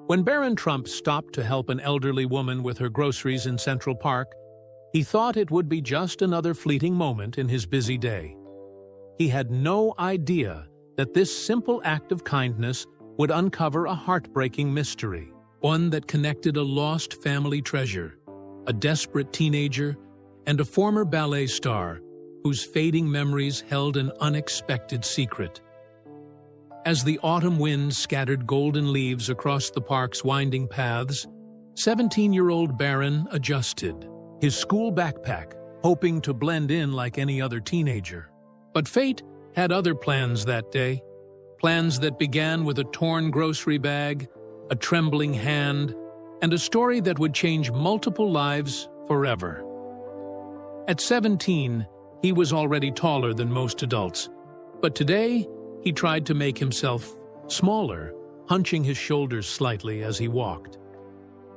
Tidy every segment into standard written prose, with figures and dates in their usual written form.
When Barron Trump stopped to help an elderly woman with her groceries in Central Park, he thought it would be just another fleeting moment in his busy day. He had no idea that this simple act of kindness would uncover a heartbreaking mystery, one that connected a lost family treasure, a desperate teenager, and a former ballet star whose fading memories held an unexpected secret. As the autumn winds scattered golden leaves across the park's winding paths, 17-year-old Barron adjusted his school backpack, hoping to blend in like any other teenager. But fate had other plans that day, plans that began with a torn grocery bag, a trembling hand, and a story that would change multiple lives forever. At 17, he was already taller than most adults, but today he tried to make himself smaller, hunching his shoulders slightly as he walked.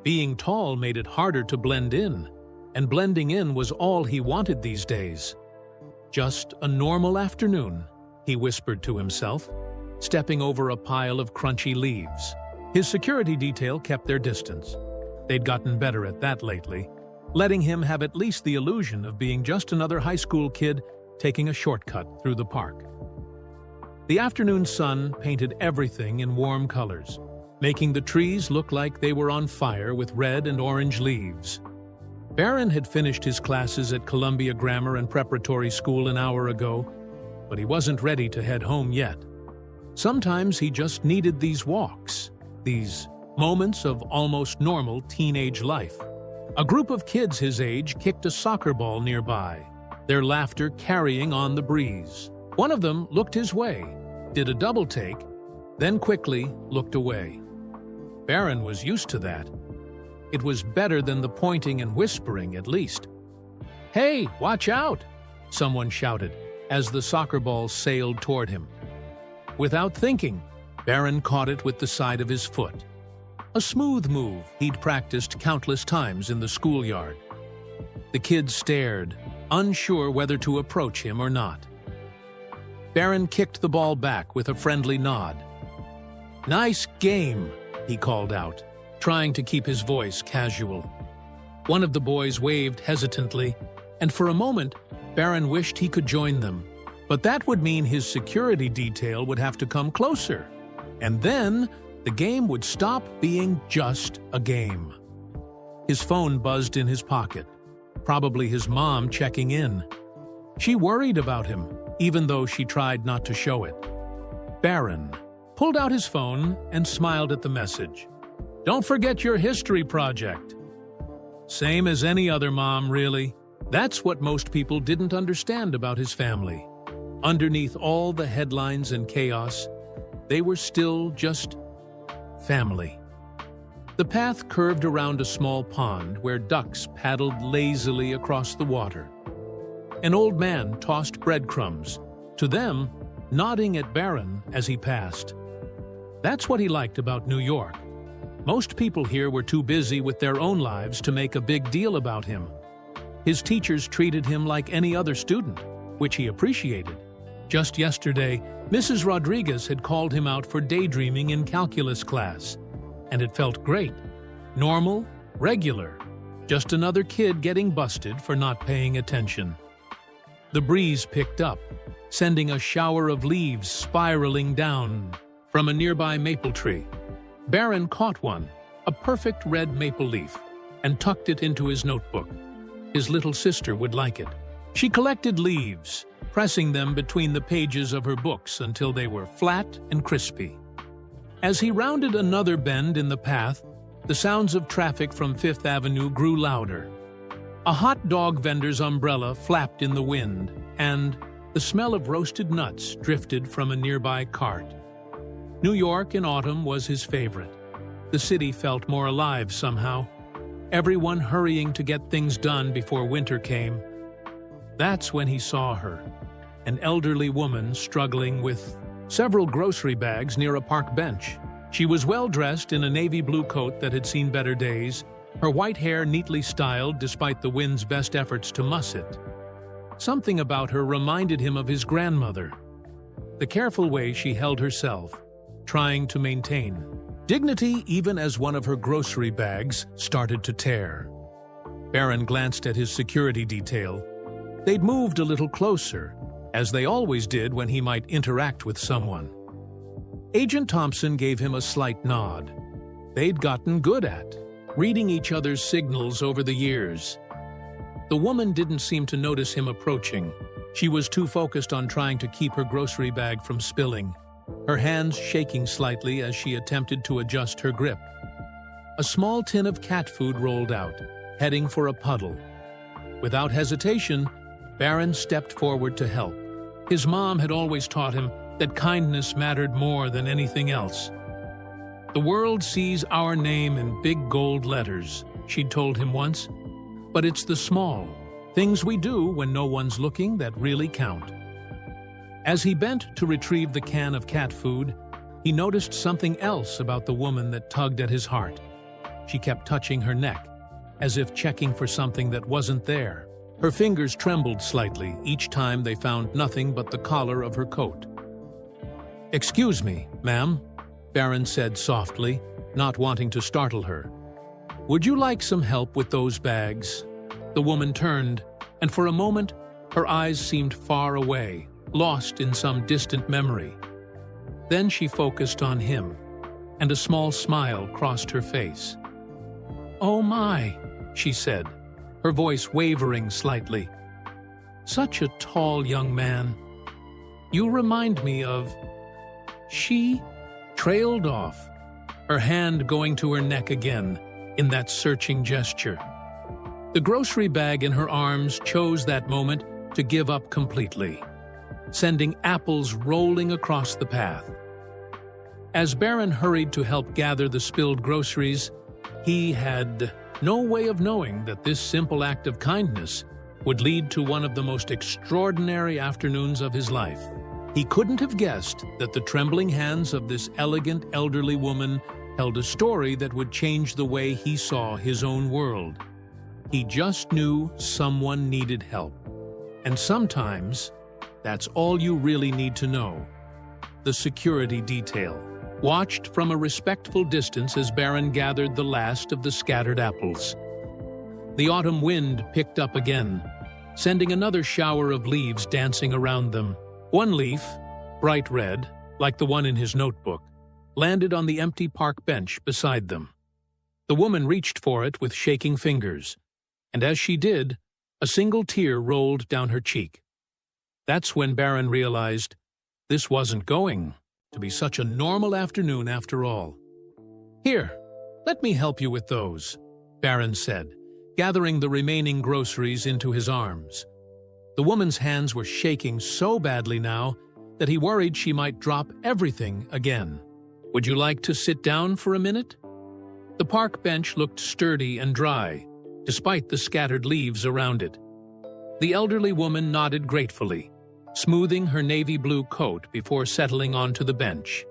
Being tall made it harder to blend in, and blending in was all he wanted these days. Just a normal afternoon, he whispered to himself, stepping over a pile of crunchy leaves. His security detail kept their distance. They'd gotten better at that lately, letting him have at least the illusion of being just another high school kid taking a shortcut through the park. The afternoon sun painted everything in warm colors, making the trees look like they were on fire with red and orange leaves. Barron had finished his classes at Columbia Grammar and Preparatory School an hour ago, but he wasn't ready to head home yet. Sometimes he just needed these walks, these moments of almost normal teenage life. A group of kids his age kicked a soccer ball nearby, their laughter carrying on the breeze. One of them looked his way, did a double take, then quickly looked away. Barron was used to that. It was better than the pointing and whispering, at least. "Hey, watch out!" someone shouted as the soccer ball sailed toward him. Without thinking, Barron caught it with the side of his foot. A smooth move he'd practiced countless times in the schoolyard. The kids stared, unsure whether to approach him or not. Barron kicked the ball back with a friendly nod. "Nice game," he called out, trying to keep his voice casual. One of the boys waved hesitantly, and for a moment, Barron wished he could join them. But that would mean his security detail would have to come closer. And then, the game would stop being just a game. His phone buzzed in his pocket, probably his mom checking in. She worried about him, even though she tried not to show it. Barron pulled out his phone and smiled at the message. "Don't forget your history project." Same as any other mom, really. That's what most people didn't understand about his family. Underneath all the headlines and chaos, they were still just family. The path curved around a small pond where ducks paddled lazily across the water. An old man tossed breadcrumbs, to them, nodding at Barron as he passed. That's what he liked about New York. Most people here were too busy with their own lives to make a big deal about him. His teachers treated him like any other student, which he appreciated. Just yesterday, Mrs. Rodriguez had called him out for daydreaming in calculus class, and it felt great. Normal, regular, just another kid getting busted for not paying attention. The breeze picked up, sending a shower of leaves spiraling down from a nearby maple tree. Barron caught one, a perfect red maple leaf, and tucked it into his notebook. His little sister would like it. She collected leaves, pressing them between the pages of her books until they were flat and crispy. As he rounded another bend in the path, the sounds of traffic from Fifth Avenue grew louder. A hot dog vendor's umbrella flapped in the wind, and the smell of roasted nuts drifted from a nearby cart. New York in autumn was his favorite. The city felt more alive somehow, everyone hurrying to get things done before winter came. That's when he saw her, an elderly woman struggling with several grocery bags near a park bench. She was well-dressed in a navy blue coat that had seen better days, her white hair neatly styled despite the wind's best efforts to muss it. Something about her reminded him of his grandmother. The careful way she held herself, trying to maintain Dignity even as one of her grocery bags started to tear. Barron glanced at his security detail. They'd moved a little closer, as they always did when he might interact with someone. Agent Thompson gave him a slight nod. They'd gotten good at reading each other's signals over the years. The woman didn't seem to notice him approaching. She was too focused on trying to keep her grocery bag from spilling, her hands shaking slightly as she attempted to adjust her grip. A small tin of cat food rolled out, heading for a puddle. Without hesitation, Barron stepped forward to help. His mom had always taught him that kindness mattered more than anything else. "The world sees our name in big gold letters," she'd told him once. "But it's the small things we do when no one's looking that really count." As he bent to retrieve the can of cat food, he noticed something else about the woman that tugged at his heart. She kept touching her neck, as if checking for something that wasn't there. Her fingers trembled slightly each time they found nothing but the collar of her coat. "Excuse me, ma'am," Barron said softly, not wanting to startle her. "Would you like some help with those bags?" The woman turned, and for a moment, her eyes seemed far away, lost in some distant memory. Then she focused on him, and a small smile crossed her face. "Oh my," she said, her voice wavering slightly. "Such a tall young man. You remind me of..." She trailed off, her hand going to her neck again in that searching gesture. The grocery bag in her arms chose that moment to give up completely, sending apples rolling across the path. As Barron hurried to help gather the spilled groceries, he had no way of knowing that this simple act of kindness would lead to one of the most extraordinary afternoons of his life. He couldn't have guessed that the trembling hands of this elegant elderly woman held a story that would change the way he saw his own world. He just knew someone needed help. And sometimes, that's all you really need to know. The security detail watched from a respectful distance as Barron gathered the last of the scattered apples. The autumn wind picked up again, sending another shower of leaves dancing around them. One leaf, bright red, like the one in his notebook, landed on the empty park bench beside them. The woman reached for it with shaking fingers, and as she did, a single tear rolled down her cheek. That's when Barron realized this wasn't going to be such a normal afternoon after all. "Here, let me help you with those," Barron said, gathering the remaining groceries into his arms. The woman's hands were shaking so badly now that he worried she might drop everything again. "Would you like to sit down for a minute?" The park bench looked sturdy and dry, despite the scattered leaves around it. The elderly woman nodded gratefully, smoothing her navy blue coat before settling onto the bench.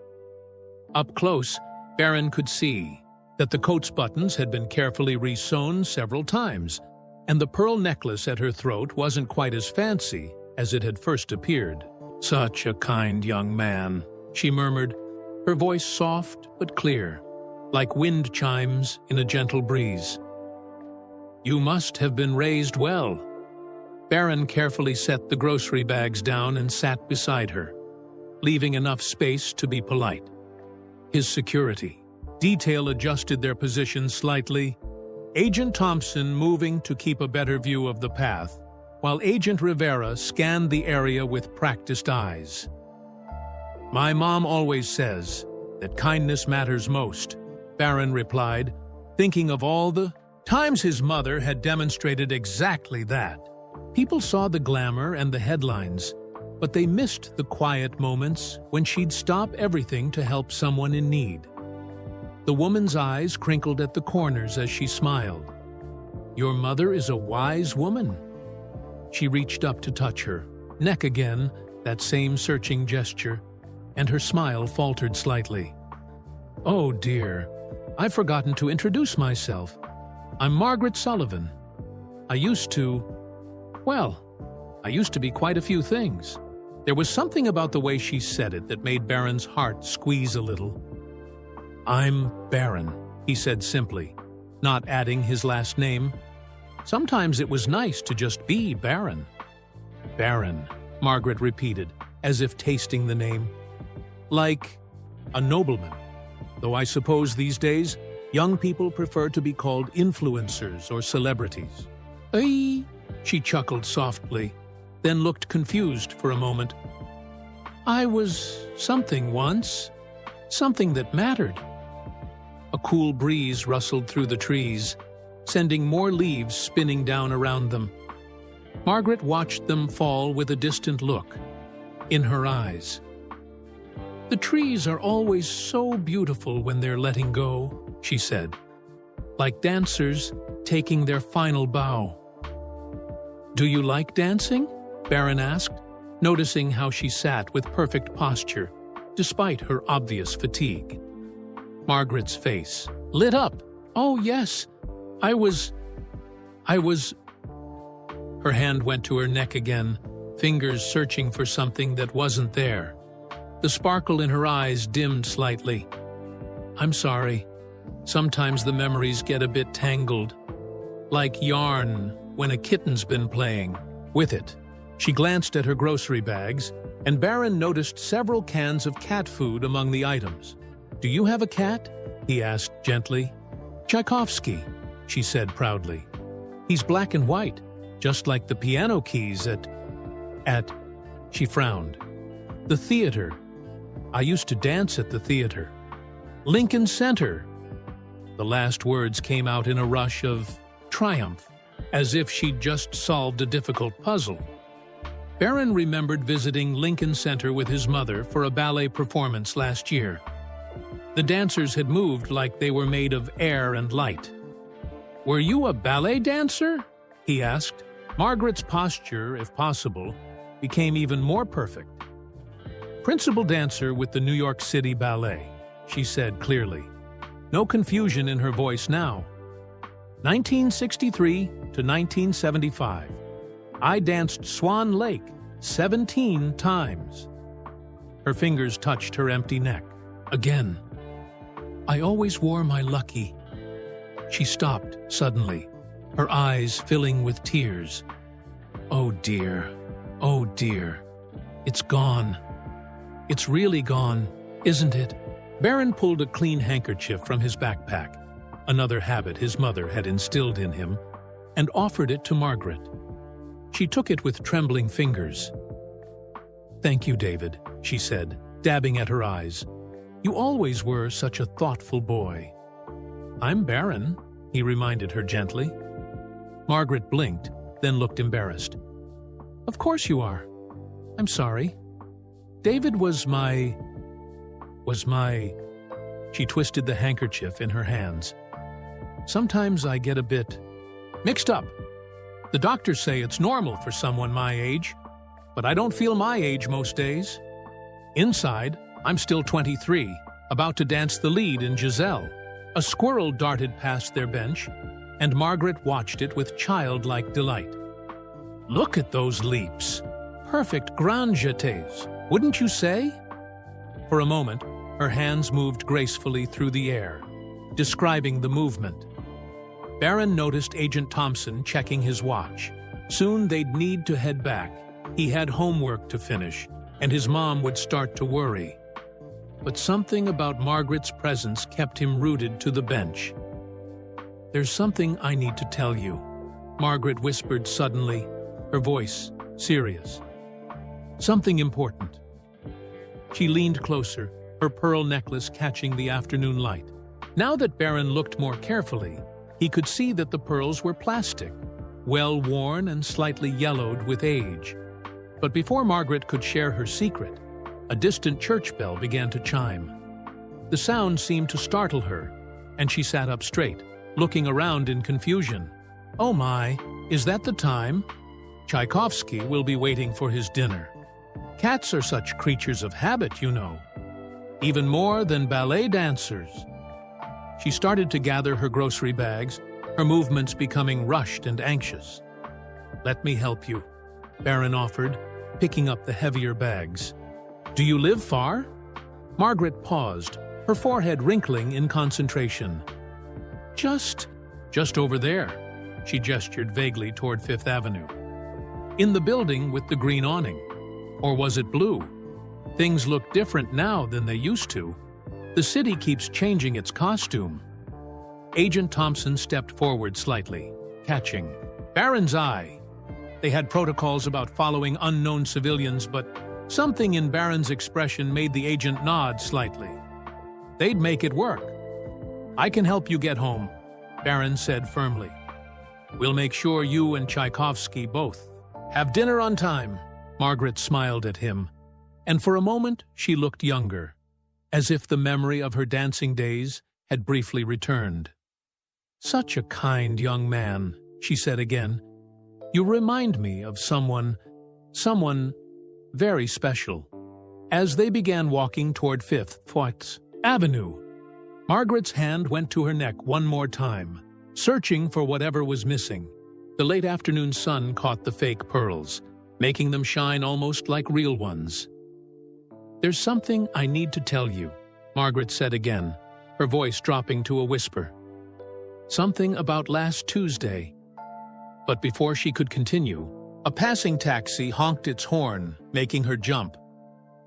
Up close, Barron could see that the coat's buttons had been carefully re-sewn several times, and the pearl necklace at her throat wasn't quite as fancy as it had first appeared. "Such a kind young man," she murmured, her voice soft but clear, like wind chimes in a gentle breeze. "You must have been raised well." Barron carefully set the grocery bags down and sat beside her, leaving enough space to be polite. His security detail adjusted their positions slightly, Agent Thompson moving to keep a better view of the path, while Agent Rivera scanned the area with practiced eyes. "My mom always says that kindness matters most," Barron replied, thinking of all the times his mother had demonstrated exactly that. People saw the glamour and the headlines, but they missed the quiet moments when she'd stop everything to help someone in need. The woman's eyes crinkled at the corners as she smiled. "Your mother is a wise woman." She reached up to touch her neck again, that same searching gesture, and her smile faltered slightly. "Oh dear, I've forgotten to introduce myself. I'm Margaret Sullivan. I used to be quite a few things." There was something about the way she said it that made Barron's heart squeeze a little. "I'm Barron," he said simply, not adding his last name. Sometimes it was nice to just be Barron. "Barron," Margaret repeated, as if tasting the name. "Like a nobleman. Though I suppose these days, young people prefer to be called influencers or celebrities." "Aye," she chuckled softly, then looked confused for a moment. "I was something once, something that mattered." A cool breeze rustled through the trees, sending more leaves spinning down around them. Margaret watched them fall with a distant look in her eyes. "The trees are always so beautiful when they're letting go," she said, "like dancers taking their final bow." "Do you like dancing?" Barron asked, noticing how she sat with perfect posture, despite her obvious fatigue. Margaret's face lit up. "Oh, yes, I was... Her hand went to her neck again, fingers searching for something that wasn't there. The sparkle in her eyes dimmed slightly. "I'm sorry. Sometimes the memories get a bit tangled. Like yarn when a kitten's been playing with it." She glanced at her grocery bags, and Barron noticed several cans of cat food among the items. "Do you have a cat?" he asked gently. "Tchaikovsky," she said proudly. "He's black and white, just like the piano keys at... She frowned. "The theater. I used to dance at the theater. Lincoln Center." The last words came out in a rush of triumph, as if she'd just solved a difficult puzzle. Barron remembered visiting Lincoln Center with his mother for a ballet performance last year. The dancers had moved like they were made of air and light. "Were you a ballet dancer?" he asked. Margaret's posture, if possible, became even more perfect. "Principal dancer with the New York City Ballet," she said clearly. No confusion in her voice now. "1963 to 1975. I danced Swan Lake 17 times. Her fingers touched her empty neck. Again. "I always wore my lucky." She stopped suddenly, her eyes filling with tears. "Oh dear, oh dear. It's gone. It's really gone, isn't it?" Barron pulled a clean handkerchief from his backpack, another habit his mother had instilled in him, and offered it to Margaret. She took it with trembling fingers. "Thank you, David," she said, dabbing at her eyes. "You always were such a thoughtful boy." "I'm Barron," he reminded her gently. Margaret blinked, then looked embarrassed. "Of course you are. I'm sorry. David was my... She twisted the handkerchief in her hands. "Sometimes I get a bit mixed up. The doctors say it's normal for someone my age, but I don't feel my age most days. Inside, I'm still 23, about to dance the lead in Giselle." A squirrel darted past their bench, and Margaret watched it with childlike delight. "Look at those leaps! Perfect grand jetés, wouldn't you say?" For a moment, her hands moved gracefully through the air, describing the movement. Barron noticed Agent Thompson checking his watch. Soon they'd need to head back. He had homework to finish, and his mom would start to worry. But something about Margaret's presence kept him rooted to the bench. "There's something I need to tell you," Margaret whispered suddenly, her voice serious. "Something important." She leaned closer, her pearl necklace catching the afternoon light. Now that Barron looked more carefully, he could see that the pearls were plastic, well worn and slightly yellowed with age. But before Margaret could share her secret, a distant church bell began to chime. The sound seemed to startle her, and she sat up straight, looking around in confusion. "Oh my, is that the time? Tchaikovsky will be waiting for his dinner. Cats are such creatures of habit, you know. Even more than ballet dancers." She started to gather her grocery bags, her movements becoming rushed and anxious. "Let me help you," Barron offered, picking up the heavier bags. "Do you live far?" Margaret paused, her forehead wrinkling in concentration. Just over there, she gestured vaguely toward Fifth Avenue. In the building with the green awning. Or was it blue? Things look different now than they used to. The city keeps changing its costume. Agent Thompson stepped forward slightly, catching Barron's eye. They had protocols about following unknown civilians, but something in Barron's expression made the agent nod slightly. They'd make it work. I can help you get home, Barron said firmly. We'll make sure you and Tchaikovsky both have dinner on time. Margaret smiled at him, and for a moment she looked younger, as if the memory of her dancing days had briefly returned. Such a kind young man, she said again. You remind me of someone very special. As they began walking toward Fifth Avenue, Margaret's hand went to her neck one more time, searching for whatever was missing. The late afternoon sun caught the fake pearls, making them shine almost like real ones. There's something I need to tell you, Margaret said again, her voice dropping to a whisper. Something about last Tuesday. But before she could continue, a passing taxi honked its horn, making her jump.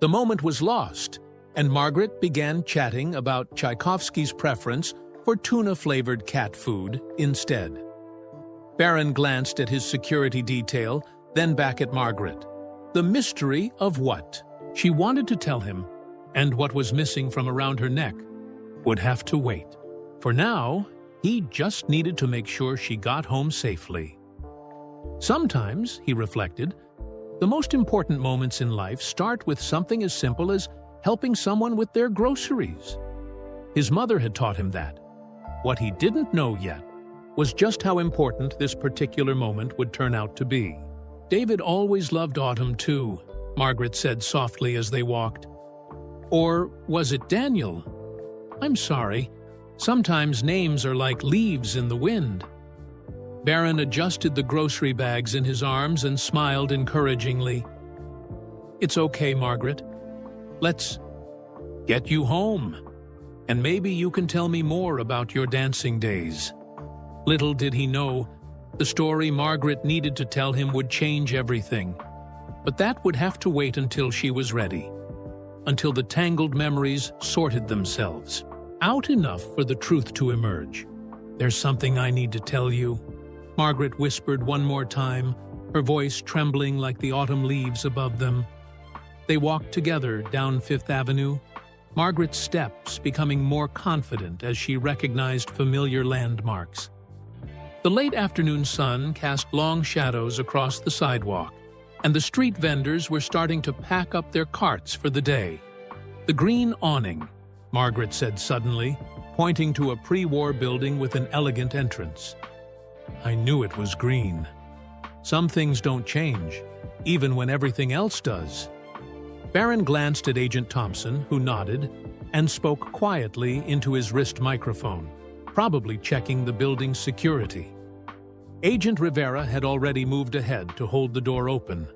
The moment was lost, and Margaret began chatting about Tchaikovsky's preference for tuna-flavored cat food instead. Barron glanced at his security detail, then back at Margaret. The mystery of what she wanted to tell him, and what was missing from around her neck, would have to wait. For now, he just needed to make sure she got home safely. Sometimes, he reflected, the most important moments in life start with something as simple as helping someone with their groceries. His mother had taught him that. What he didn't know yet was just how important this particular moment would turn out to be. David always loved autumn too, Margaret said softly as they walked. Or was it Daniel? I'm sorry. Sometimes names are like leaves in the wind. Barron adjusted the grocery bags in his arms and smiled encouragingly. It's okay, Margaret. Let's get you home. And maybe you can tell me more about your dancing days. Little did he know, the story Margaret needed to tell him would change everything. But that would have to wait until she was ready. Until the tangled memories sorted themselves out enough for the truth to emerge. There's something I need to tell you, Margaret whispered one more time, her voice trembling like the autumn leaves above them. They walked together down Fifth Avenue, Margaret's steps becoming more confident as she recognized familiar landmarks. The late afternoon sun cast long shadows across the sidewalk, and the street vendors were starting to pack up their carts for the day. The green awning, Margaret said suddenly, pointing to a pre-war building with an elegant entrance. I knew it was green. Some things don't change, even when everything else does. Barron glanced at Agent Thompson, who nodded, and spoke quietly into his wrist microphone, probably checking the building's security. Agent Rivera had already moved ahead to hold the door open.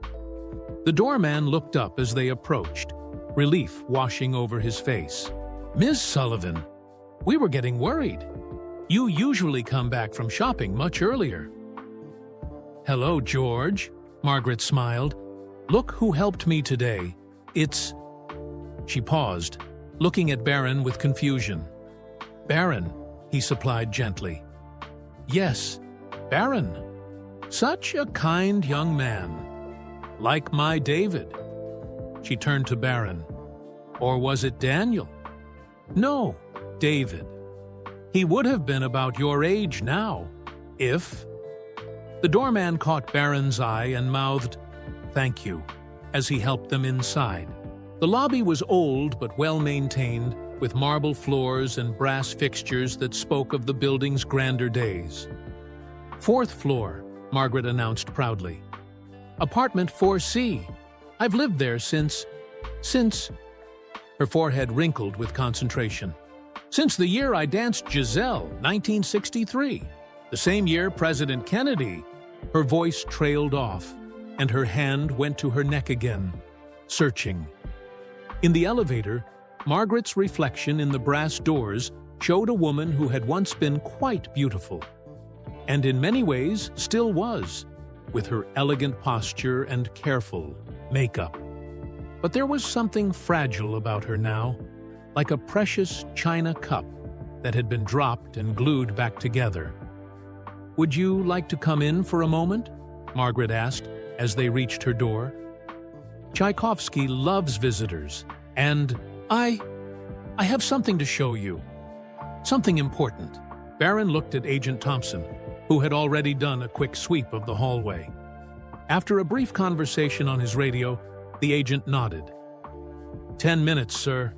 The doorman looked up as they approached, relief washing over his face. Ms. Sullivan, we were getting worried. You usually come back from shopping much earlier. Hello, George, Margaret smiled. Look who helped me today. It's... She paused, looking at Barron with confusion. Barron, he supplied gently. Yes, Barron. Such a kind young man. Like my David. She turned to Barron. Or was it Daniel? No, David. He would have been about your age now, if... The doorman caught Barron's eye and mouthed, "Thank you," as he helped them inside. The lobby was old but well-maintained, with marble floors and brass fixtures that spoke of the building's grander days. "Fourth floor," Margaret announced proudly. "Apartment 4C. I've lived there since... Her forehead wrinkled with concentration. "Since the year I danced Giselle, 1963. The same year President Kennedy..." Her voice trailed off, and her hand went to her neck again, searching. In the elevator, Margaret's reflection in the brass doors showed a woman who had once been quite beautiful, and in many ways still was, with her elegant posture and careful makeup. But there was something fragile about her now, like a precious china cup that had been dropped and glued back together. "Would you like to come in for a moment?" Margaret asked as they reached her door. "Tchaikovsky loves visitors, and I have something to show you. Something important." Barron looked at Agent Thompson, who had already done a quick sweep of the hallway. After a brief conversation on his radio, the agent nodded. 10 minutes, sir."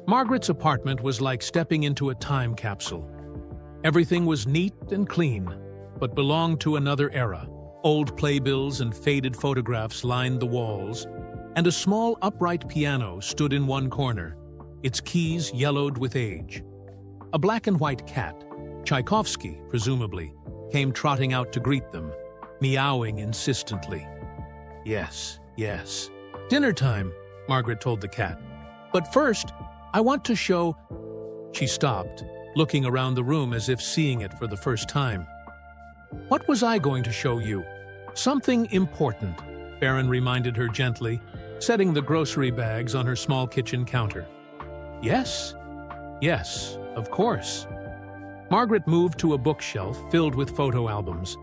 Margaret's apartment was like stepping into a time capsule. Everything was neat and clean, but belonged to another era. Old playbills and faded photographs lined the walls, and a small upright piano stood in one corner, its keys yellowed with age. A black and white cat, Tchaikovsky, presumably, came trotting out to greet them, meowing insistently. "Yes, yes. Dinner time," Margaret told the cat. "But first, I want to show—" She stopped, looking around the room as if seeing it for the first time. "What was I going to show you?" "Something important," Barron reminded her gently, setting the grocery bags on her small kitchen counter. "Yes, yes, of course." Margaret moved to a bookshelf filled with photo albums.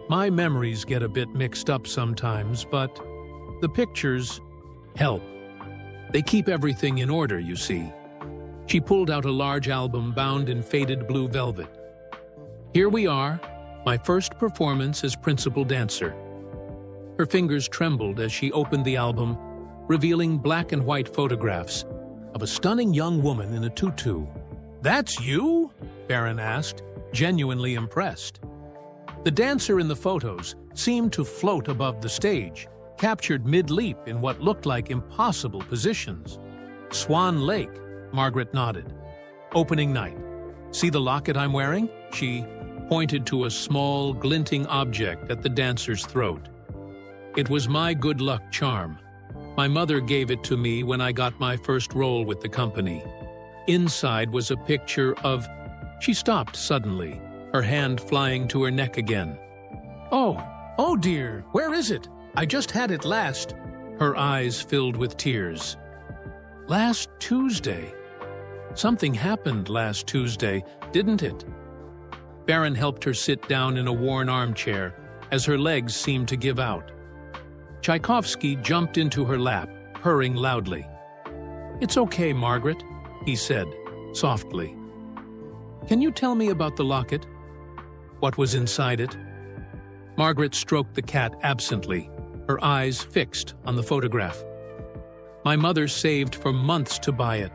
"My memories get a bit mixed up sometimes, but the pictures help. They keep everything in order, you see." She pulled out a large album bound in faded blue velvet. "Here we are, my first performance as principal dancer." Her fingers trembled as she opened the album, revealing black and white photographs of a stunning young woman in a tutu. "That's you?" Barron asked, genuinely impressed. The dancer in the photos seemed to float above the stage, captured mid-leap in what looked like impossible positions. "Swan Lake," Margaret nodded. "Opening night. See the locket I'm wearing?" She pointed to a small, glinting object at the dancer's throat. "It was my good luck charm. My mother gave it to me when I got my first role with the company. Inside was a picture of—" She stopped suddenly, her hand flying to her neck again. Oh dear, where is it? I just had it last." Her eyes filled with tears. "Last Tuesday. Something happened last Tuesday, didn't it?" Barron helped her sit down in a worn armchair as her legs seemed to give out. Tchaikovsky jumped into her lap, purring loudly. "It's okay, Margaret," he said, softly. "Can you tell me about the locket? What was inside it?" Margaret stroked the cat absently, her eyes fixed on the photograph. "My mother saved for months to buy it.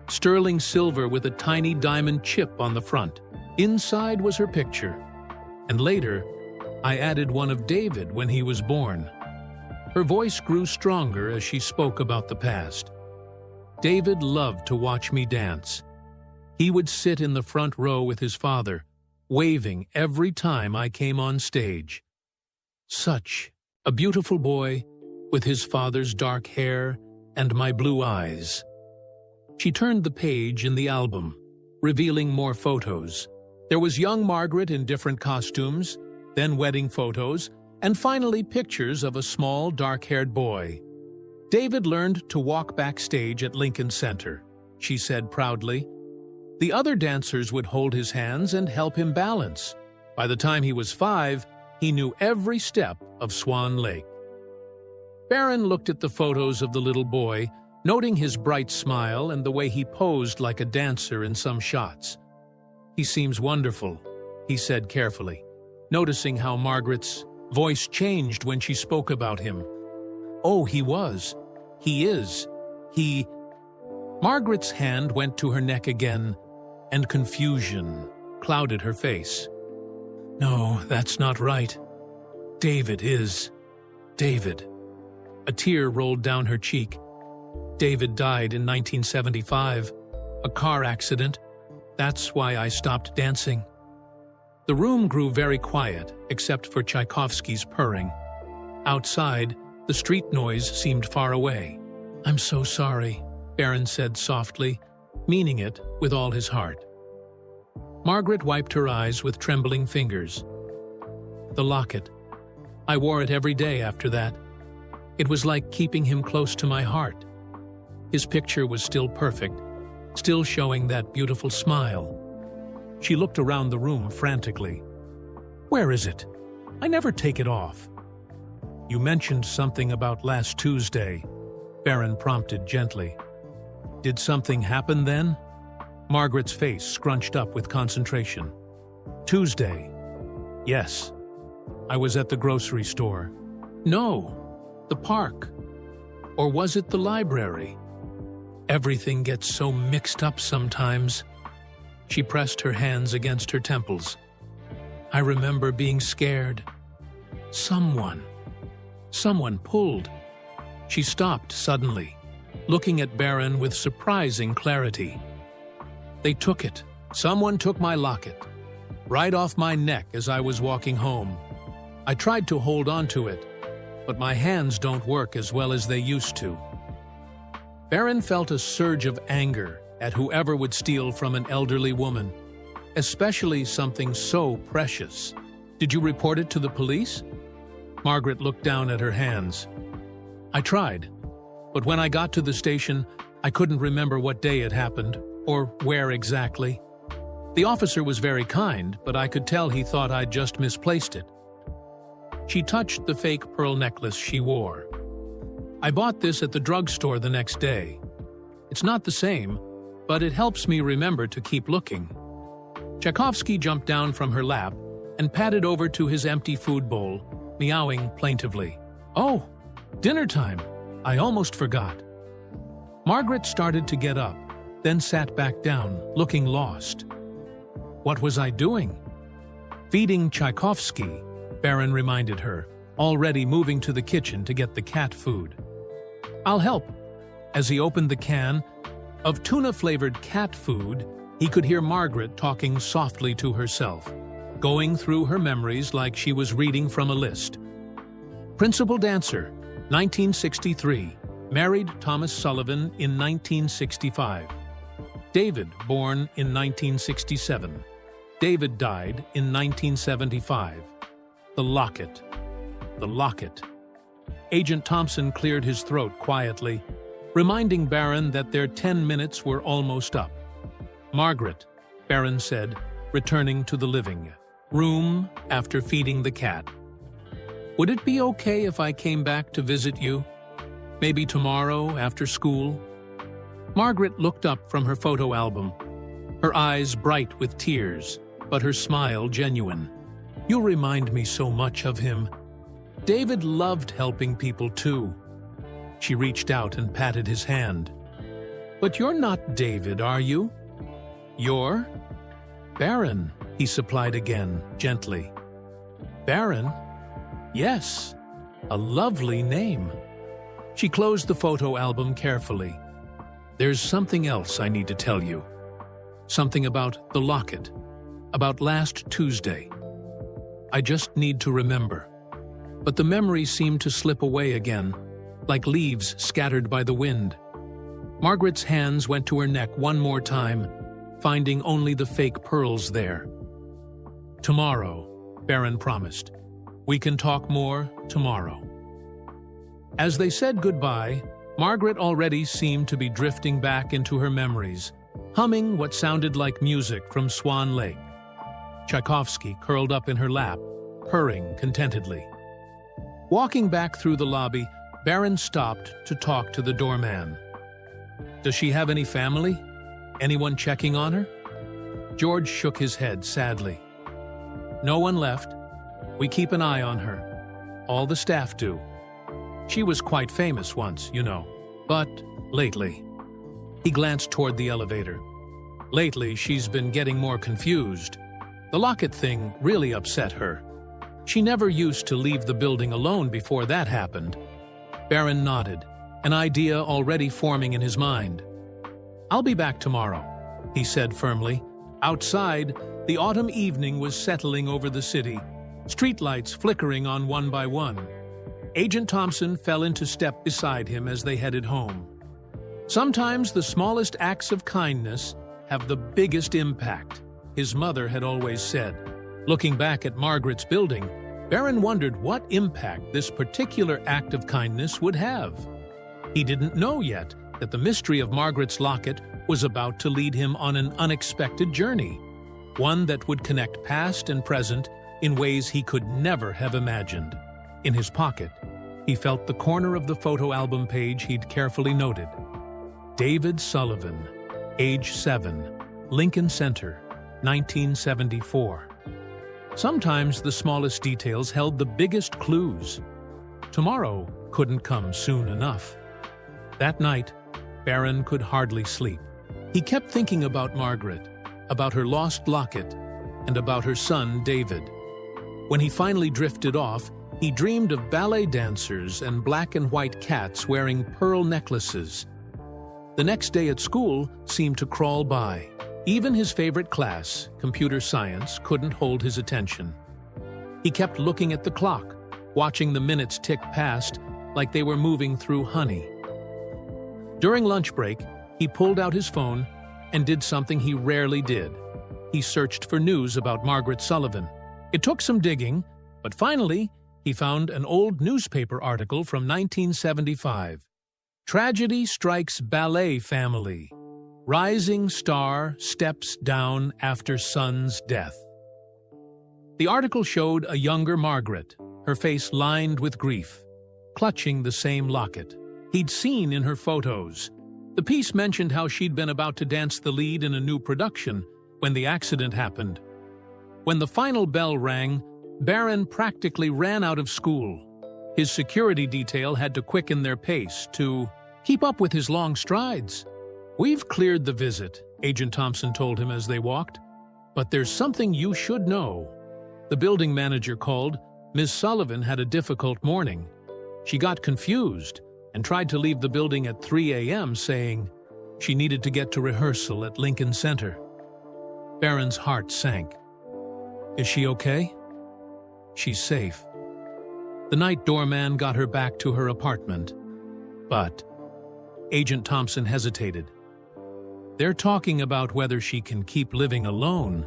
Sterling silver with a tiny diamond chip on the front. Inside was her picture. And later, I added one of David when he was born." Her voice grew stronger as she spoke about the past. "David loved to watch me dance. He would sit in the front row with his father, waving every time I came on stage. Such a beautiful boy, with his father's dark hair and my blue eyes." She turned the page in the album, revealing more photos. There was young Margaret in different costumes, then wedding photos, and finally pictures of a small, dark-haired boy. "David learned to walk backstage at Lincoln Center," she said proudly. "The other dancers would hold his hands and help him balance. By the time he was 5, he knew every step of Swan Lake." Barron looked at the photos of the little boy, noting his bright smile and the way he posed like a dancer in some shots. "He seems wonderful," he said carefully, noticing how Margaret's voice changed when she spoke about him. "Oh, he was. He is. He—" Margaret's hand went to her neck again, and confusion clouded her face. "No, that's not right. David is. David." A tear rolled down her cheek. "David died in 1975. A car accident. That's why I stopped dancing." The room grew very quiet, except for Tchaikovsky's purring. Outside, the street noise seemed far away. "I'm so sorry," Barron said softly, meaning it with all his heart. Margaret wiped her eyes with trembling fingers. The locket. I wore it every day after that. It was like keeping him close to my heart. His picture was still perfect, still showing that beautiful smile. She looked around the room frantically. Where is it? I never take it off. You mentioned something about last Tuesday, Barron prompted gently. Did something happen then? Margaret's face scrunched up with concentration. Tuesday. Yes. I was at the grocery store. No, the park. Or was it the library? Everything gets so mixed up sometimes. She pressed her hands against her temples. I remember being scared. Someone pulled. She stopped suddenly, looking at Barron with surprising clarity. They took it. Someone took my locket, right off my neck as I was walking home. I tried to hold on to it, but my hands don't work as well as they used to. Barron felt a surge of anger at whoever would steal from an elderly woman, especially something so precious. Did you report it to the police? Margaret looked down at her hands. I tried, but when I got to the station, I couldn't remember what day it happened, or where exactly. The officer was very kind, but I could tell he thought I'd just misplaced it. She touched the fake pearl necklace she wore. I bought this at the drugstore the next day. It's not the same, but it helps me remember to keep looking. Tchaikovsky jumped down from her lap and padded over to his empty food bowl, meowing plaintively. Oh, dinner time! I almost forgot. Margaret started to get up, then sat back down, looking lost. What was I doing? Feeding Tchaikovsky, Barron reminded her, already moving to the kitchen to get the cat food. I'll help. As he opened the can of tuna-flavored cat food, he could hear Margaret talking softly to herself, going through her memories like she was reading from a list. Principal dancer, 1963. Married Thomas Sullivan in 1965. David, born in 1967. David died in 1975. The locket. The locket. Agent Thompson cleared his throat quietly, reminding Barron that their 10 minutes were almost up. Margaret, Barron said, returning to the living room after feeding the cat. Would it be okay if I came back to visit you? Maybe tomorrow after school? Margaret looked up from her photo album, her eyes bright with tears, but her smile genuine. You'll remind me so much of him. David loved helping people too. She reached out and patted his hand. But you're not David, are you? You're? Barron, he supplied again, gently. Barron? Yes, a lovely name. She closed the photo album carefully. There's something else I need to tell you. Something about the locket, about last Tuesday. I just need to remember. But the memory seemed to slip away again, like leaves scattered by the wind. Margaret's hands went to her neck one more time, finding only the fake pearls there. Tomorrow, Barron promised. We can talk more tomorrow. As they said goodbye, Margaret already seemed to be drifting back into her memories, humming what sounded like music from Swan Lake. Tchaikovsky curled up in her lap, purring contentedly. Walking back through the lobby, Barron stopped to talk to the doorman. Does she have any family? Anyone checking on her? George shook his head sadly. No one left. We keep an eye on her. All the staff do. She was quite famous once, you know. But lately. He glanced toward the elevator. Lately, she's been getting more confused. The locket thing really upset her. She never used to leave the building alone before that happened. Barron nodded, an idea already forming in his mind. I'll be back tomorrow, he said firmly. Outside, the autumn evening was settling over the city, streetlights flickering on one by one. Agent Thompson fell into step beside him as they headed home. Sometimes the smallest acts of kindness have the biggest impact, his mother had always said. Looking back at Margaret's building, Barron wondered what impact this particular act of kindness would have. He didn't know yet that the mystery of Margaret's locket was about to lead him on an unexpected journey, one that would connect past and present in ways he could never have imagined. In his pocket, he felt the corner of the photo album page he'd carefully noted. David Sullivan, age 7, Lincoln Center, 1974. Sometimes the smallest details held the biggest clues. Tomorrow couldn't come soon enough. That night, Barron could hardly sleep. He kept thinking about Margaret, about her lost locket, and about her son, David. When he finally drifted off, he dreamed of ballet dancers and black and white cats wearing pearl necklaces. The next day at school seemed to crawl by. Even his favorite class, computer science, couldn't hold his attention. He kept looking at the clock, watching the minutes tick past like they were moving through honey. During lunch break, he pulled out his phone and did something he rarely did. He searched for news about Margaret Sullivan. It took some digging, but finally, he found an old newspaper article from 1975. Tragedy strikes ballet family. Rising star steps down after son's death. The article showed a younger Margaret, her face lined with grief, clutching the same locket he'd seen in her photos. The piece mentioned how she'd been about to dance the lead in a new production when the accident happened. When the final bell rang, Barron practically ran out of school. His security detail had to quicken their pace to keep up with his long strides. "We've cleared the visit," Agent Thompson told him as they walked. "But there's something you should know." The building manager called. Ms. Sullivan had a difficult morning. She got confused and tried to leave the building at 3 a.m., saying she needed to get to rehearsal at Lincoln Center. Barron's heart sank. "Is she okay?" "She's safe." The night doorman got her back to her apartment. But Agent Thompson hesitated. "They're talking about whether she can keep living alone."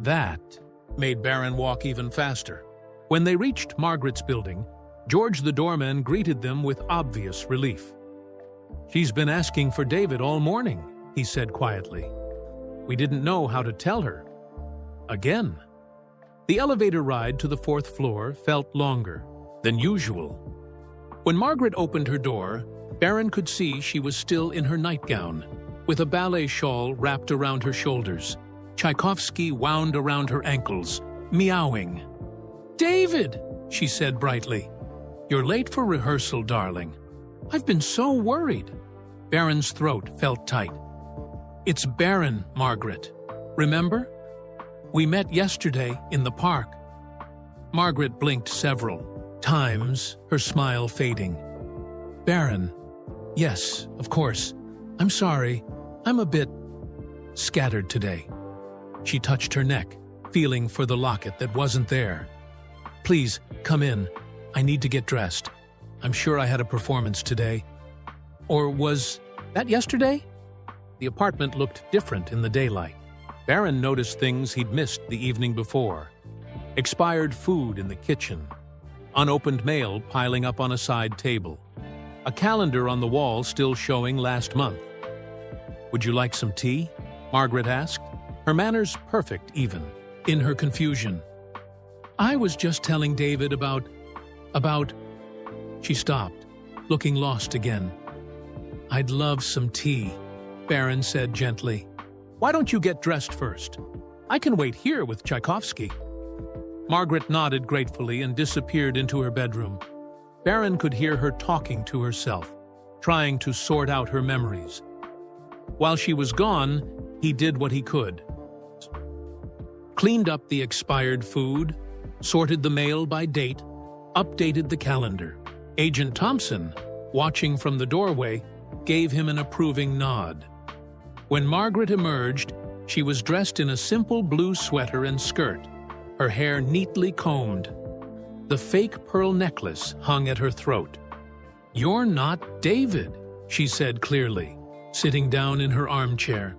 That made Barron walk even faster. When they reached Margaret's building, George the doorman greeted them with obvious relief. "She's been asking for David all morning," he said quietly. "We didn't know how to tell her." Again. The elevator ride to the 4th floor felt longer than usual. When Margaret opened her door, Barron could see she was still in her nightgown, with a ballet shawl wrapped around her shoulders. Tchaikovsky wound around her ankles, meowing. "David," she said brightly. "You're late for rehearsal, darling. I've been so worried." Barron's throat felt tight. "It's Barron, Margaret. Remember? We met yesterday in the park." Margaret blinked several times, her smile fading. "Barron. Yes, of course. I'm sorry. I'm a bit scattered today." She touched her neck, feeling for the locket that wasn't there. "Please, come in. I need to get dressed. I'm sure I had a performance today." Or was that yesterday? The apartment looked different in the daylight. Barron noticed things he'd missed the evening before. Expired food in the kitchen. Unopened mail piling up on a side table. A calendar on the wall still showing last month. "Would you like some tea?" Margaret asked, her manners perfect even, in her confusion. "I was just telling David about... She stopped, looking lost again. "I'd love some tea," Barron said gently. "Why don't you get dressed first? I can wait here with Tchaikovsky." Margaret nodded gratefully and disappeared into her bedroom. Barron could hear her talking to herself, trying to sort out her memories. While she was gone, he did what he could. Cleaned up the expired food, sorted the mail by date, updated the calendar. Agent Thompson, watching from the doorway, gave him an approving nod. When Margaret emerged, she was dressed in a simple blue sweater and skirt, her hair neatly combed. The fake pearl necklace hung at her throat. "You're not David," she said clearly. sitting down in her armchair.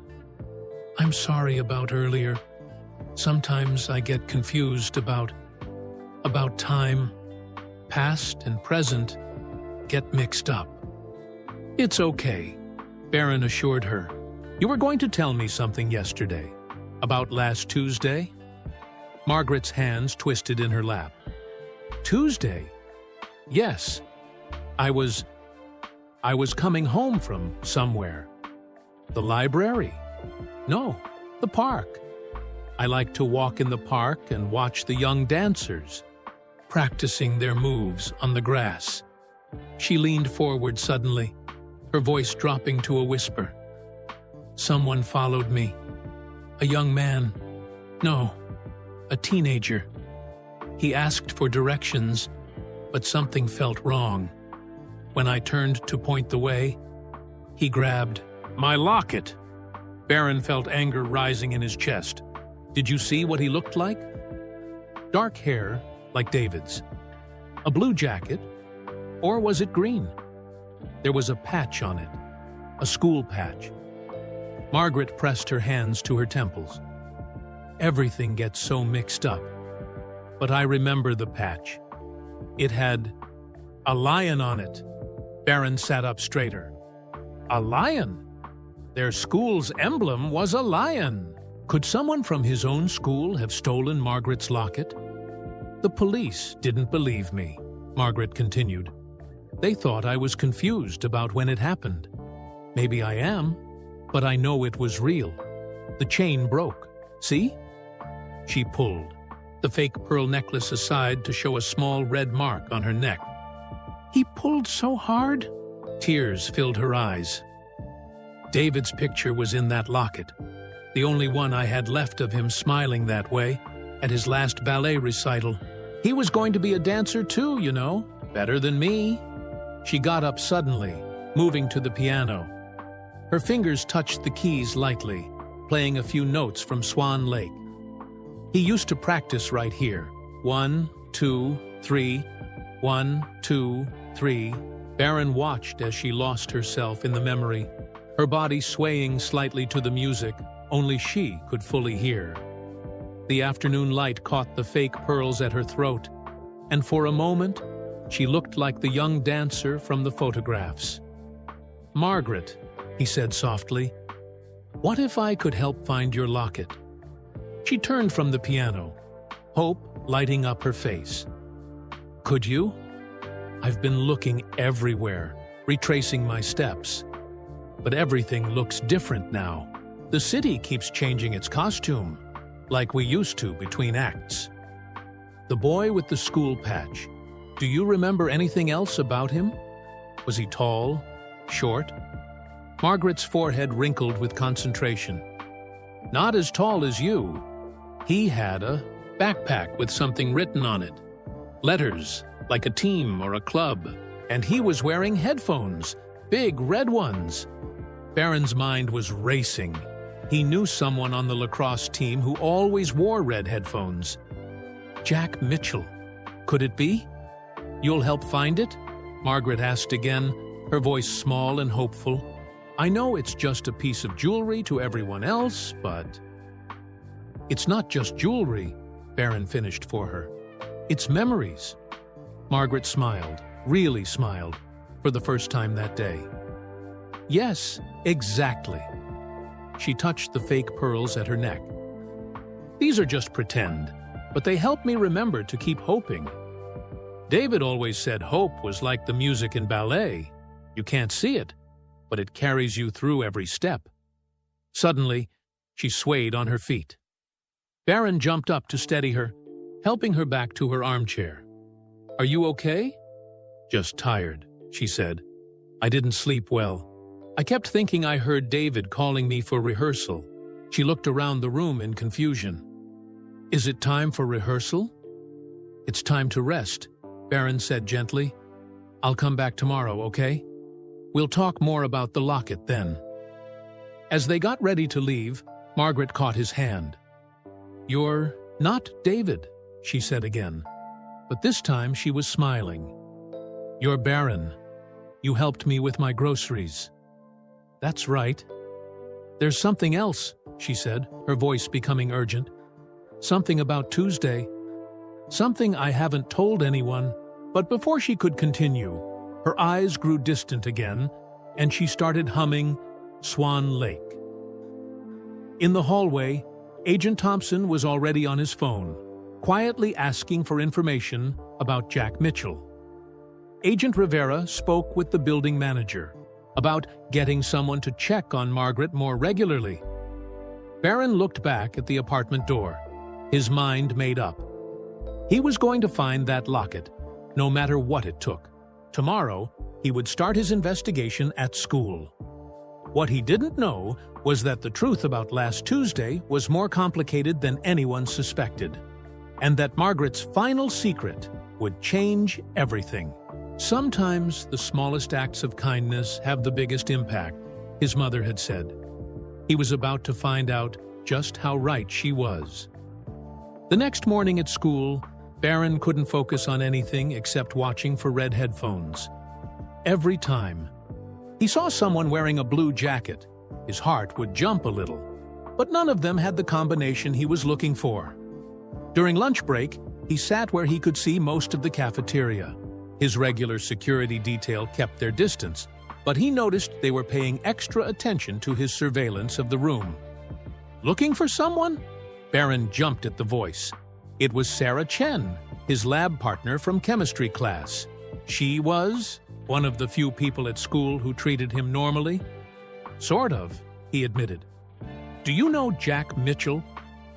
"I'm sorry about earlier. Sometimes I get confused about time. Past and present get mixed up." "It's okay," Barron assured her. "You were going to tell me something yesterday. About last Tuesday?" Margaret's hands twisted in her lap. "Tuesday? Yes. I was coming home from somewhere. The library? No, the park. I like to walk in the park and watch the young dancers, practicing their moves on the grass." She leaned forward suddenly, her voice dropping to a whisper. "Someone followed me. A young man. No, a teenager. He asked for directions, but something felt wrong. When I turned to point the way, he grabbed my locket." Barron felt anger rising in his chest. "Did you see what he looked like?" "Dark hair, like David's. A blue jacket, or was it green? There was a patch on it, a school patch." Margaret pressed her hands to her temples. "Everything gets so mixed up. But I remember the patch. It had a lion on it." Barron sat up straighter. "A lion? Their school's emblem was a lion. Could someone from his own school have stolen Margaret's locket?" "The police didn't believe me," Margaret continued. "They thought I was confused about when it happened. Maybe I am, but I know it was real. The chain broke. See?" She pulled the fake pearl necklace aside to show a small red mark on her neck. "He pulled so hard." Tears filled her eyes. "David's picture was in that locket, the only one I had left of him smiling that way at his last ballet recital. He was going to be a dancer too, you know, better than me." She got up suddenly, moving to the piano. Her fingers touched the keys lightly, playing a few notes from Swan Lake. "He used to practice right here. 1, 2, 3, 1, 2, 3. Barron watched as she lost herself in the memory, her body swaying slightly to the music only she could fully hear. The afternoon light caught the fake pearls at her throat, and for a moment, she looked like the young dancer from the photographs. "Margaret," he said softly, "what if I could help find your locket?" She turned from the piano, hope lighting up her face. "Could you? I've been looking everywhere, retracing my steps. But everything looks different now. The city keeps changing its costume, like we used to between acts." "The boy with the school patch. Do you remember anything else about him? Was he tall? Short?" Margaret's forehead wrinkled with concentration. "Not as tall as you. He had a backpack with something written on it. Letters, like a team or a club. And he was wearing headphones, big red ones." Barron's mind was racing. He knew someone on the lacrosse team who always wore red headphones. Jack Mitchell. Could it be? "You'll help find it?" Margaret asked again, her voice small and hopeful. "I know it's just a piece of jewelry to everyone else, but—" "It's not just jewelry," Barron finished for her. "It's memories." Margaret smiled, really smiled, for the first time that day. "Yes, exactly." She touched the fake pearls at her neck. "These are just pretend, but they help me remember to keep hoping. David always said hope was like the music in ballet. You can't see it, but it carries you through every step." Suddenly, she swayed on her feet. Barron jumped up to steady her, helping her back to her armchair. "Are you okay?" "Just tired," she said. "I didn't sleep well. I kept thinking I heard David calling me for rehearsal." She looked around the room in confusion. "Is it time for rehearsal?" "It's time to rest," Barron said gently. "I'll come back tomorrow, okay? We'll talk more about the locket then." As they got ready to leave, Margaret caught his hand. "You're not David," she said again, but this time she was smiling. "You're Barron. You helped me with my groceries." That's right. There's something else, she said, her voice becoming urgent. Something about Tuesday. Something I haven't told anyone. But before she could continue, her eyes grew distant again, and she started humming Swan Lake. In the hallway, Agent Thompson was already on his phone, quietly asking for information about Jack Mitchell. Agent Rivera spoke with the building manager about getting someone to check on Margaret more regularly. Barron looked back at the apartment door, his mind made up. He was going to find that locket, no matter what it took. Tomorrow, he would start his investigation at school. What he didn't know was that the truth about last Tuesday was more complicated than anyone suspected, and that Margaret's final secret would change everything. Sometimes the smallest acts of kindness have the biggest impact, his mother had said. He was about to find out just how right she was. The next morning at school, Barron couldn't focus on anything except watching for red headphones. Every time he saw someone wearing a blue jacket, his heart would jump a little, but none of them had the combination he was looking for. During lunch break, he sat where he could see most of the cafeteria. His regular security detail kept their distance, but he noticed they were paying extra attention to his surveillance of the room. Looking for someone? Barron jumped at the voice. It was Sarah Chen, his lab partner from chemistry class. She was one of the few people at school who treated him normally. Sort of, he admitted. Do you know Jack Mitchell,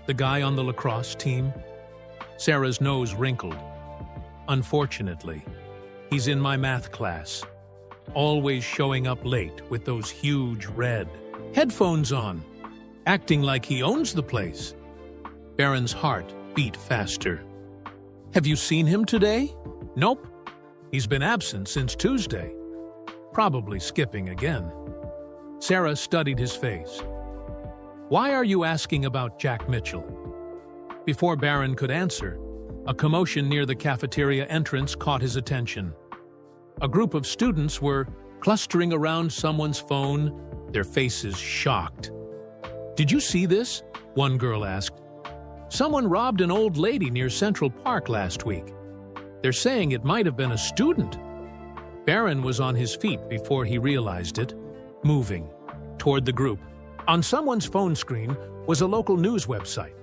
the guy on the lacrosse team? Sarah's nose wrinkled. Unfortunately, he's in my math class, always showing up late with those huge red headphones on, acting like he owns the place. Barron's heart beat faster. Have you seen him today? Nope. He's been absent since Tuesday. Probably skipping again. Sarah studied his face. Why are you asking about Jack Mitchell? Before Barron could answer, a commotion near the cafeteria entrance caught his attention. A group of students were clustering around someone's phone, their faces shocked. Did you see this? One girl asked. Someone robbed an old lady near Central Park last week. They're saying it might have been a student. Barron was on his feet before he realized it, moving toward the group. On someone's phone screen was a local news website.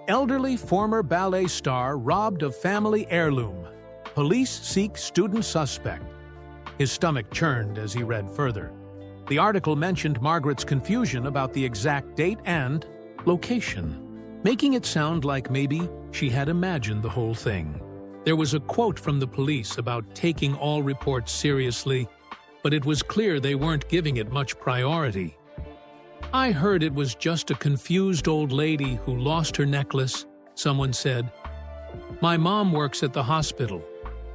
Elderly former ballet star robbed of family heirloom. Police seek student suspect. His stomach churned as he read further. The article mentioned Margaret's confusion about the exact date and location, making it sound like maybe she had imagined the whole thing. There was a quote from the police about taking all reports seriously, but it was clear they weren't giving it much priority. I heard it was just a confused old lady who lost her necklace, someone said. My mom works at the hospital.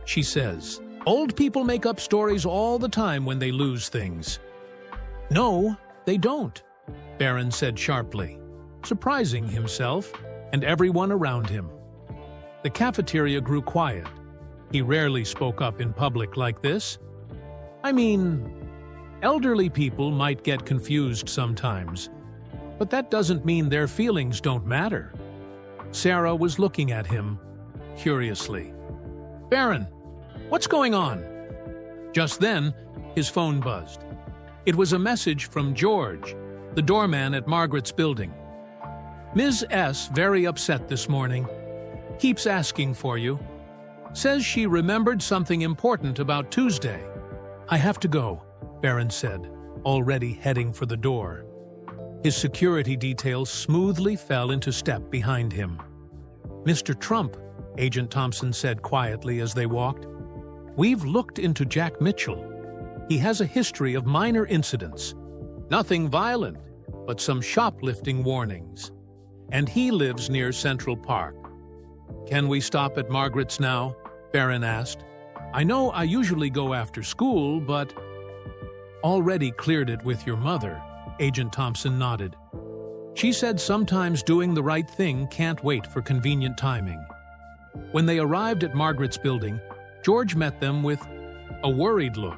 She says, old people make up stories all the time when they lose things. No, they don't, Barron said sharply, surprising himself and everyone around him. The cafeteria grew quiet. He rarely spoke up in public like this. I mean, elderly people might get confused sometimes, but that doesn't mean their feelings don't matter. Sarah was looking at him curiously. Barron, what's going on? Just then, his phone buzzed. It was a message from George, the doorman at Margaret's building. Ms. S. very upset this morning. Keeps asking for you. Says she remembered something important about Tuesday. I have to go, Barron said, already heading for the door. His security details smoothly fell into step behind him. Mr. Trump, Agent Thompson said quietly as they walked, we've looked into Jack Mitchell. He has a history of minor incidents. Nothing violent, but some shoplifting warnings. And he lives near Central Park. Can we stop at Margaret's now? Barron asked. I know I usually go after school, but... Already cleared it with your mother, Agent Thompson nodded. She said sometimes doing the right thing can't wait for convenient timing. When they arrived at Margaret's building, George met them with a worried look.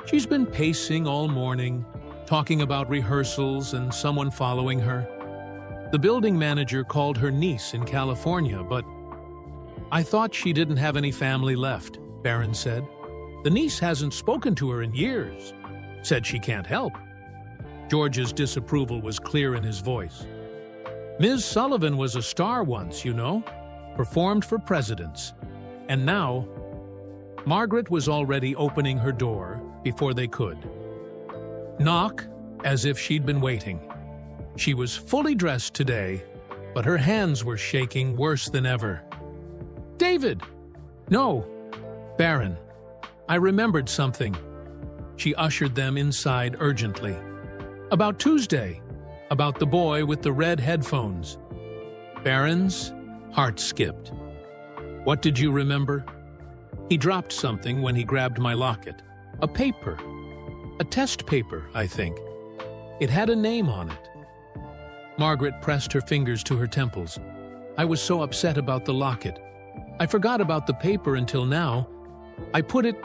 She's been pacing all morning, talking about rehearsals and someone following her. The building manager called her niece in California, but I thought she didn't have any family left, Barron said. The niece hasn't spoken to her in years. Said she can't help. George's disapproval was clear in his voice. Ms. Sullivan was a star once, you know, performed for presidents. And now, Margaret was already opening her door before they could. Knock, as if she'd been waiting. She was fully dressed today, but her hands were shaking worse than ever. David! No, Barron. I remembered something. She ushered them inside urgently. About Tuesday. About the boy with the red headphones. Barron's heart skipped. What did you remember? He dropped something when he grabbed my locket. A paper. A test paper, I think. It had a name on it. Margaret pressed her fingers to her temples. I was so upset about the locket. I forgot about the paper until now. I put it...